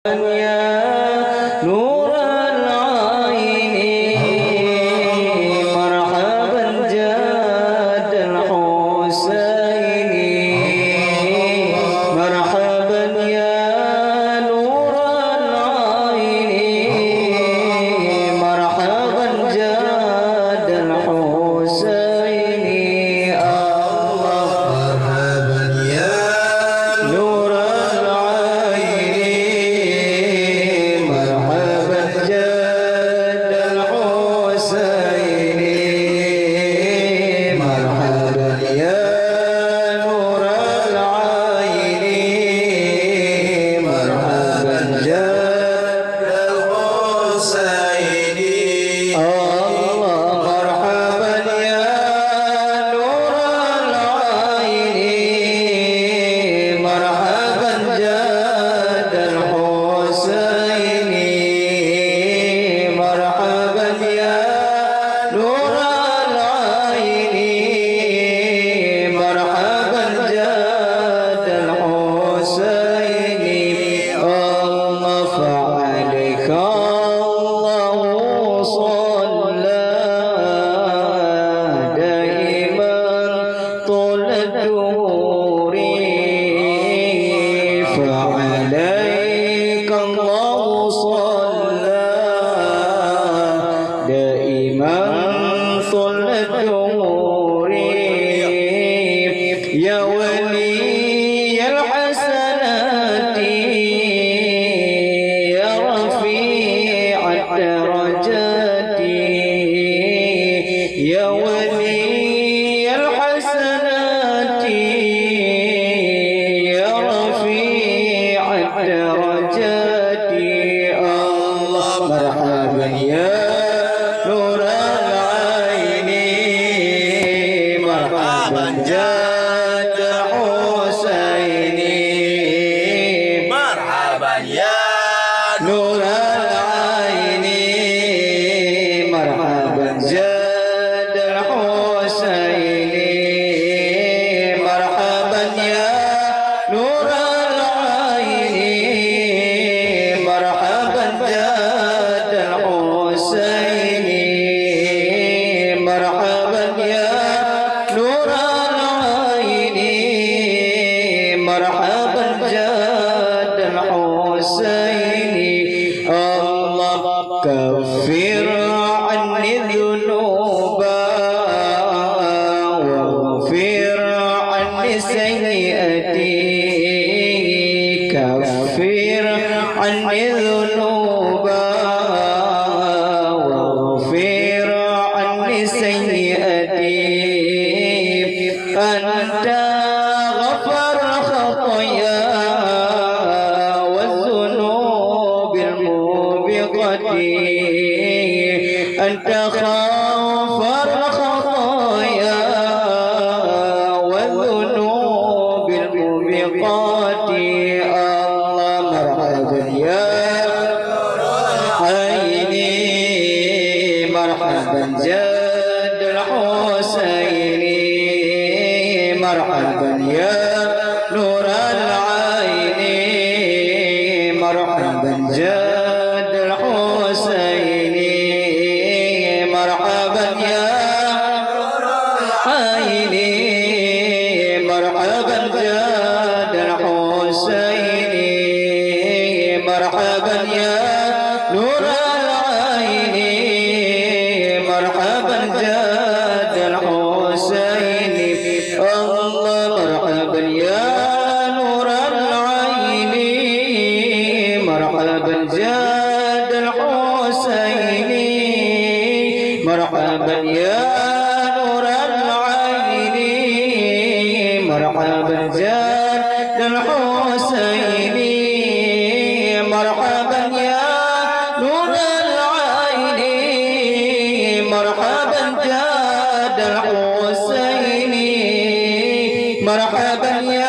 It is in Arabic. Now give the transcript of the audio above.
يا نور العين مرحبا جاد الحسين مرحبا يا نور العين مرحبا جاد الحسين الله مرحبا يا نور فعليك الله صلى دائما طول الدهور يا ولي الحسنات يا رفيع الدرجات يا ولي الحسنات يا رفيع الدرجات الله مرحبا يا نور العين مرحبا جاد الحسين مرحبا يا نور العين مرحبا جاد الحسين مرحبا يا نور العين مرحبا جاد الحسين مرحبا يا نور العين مرحبا جاد الحسين الله كفر عني الذنوب واغفر عني سيئتي كفر عني الذنوب واغفر عني سيئتي أنت غفر خطايا والذنوب الموبقة أنت غفر خطايا والذنوب الموبقات الله مرحبا يا عيني مرحبا جاد الحسين مرحبا يا نور العين مرحبا جاد الحسين مرحبا يا عين مرحبا جاد الحسين مرحبا يا نور العين مرحبا جاد الحسين الله مرحبا يا نور العين مرحبا جاد الحسين مرحبا يا نور العين مرحبا جاد الحسين مرحبا يا نور العين مرحبا جاد الحسين مرحبا يا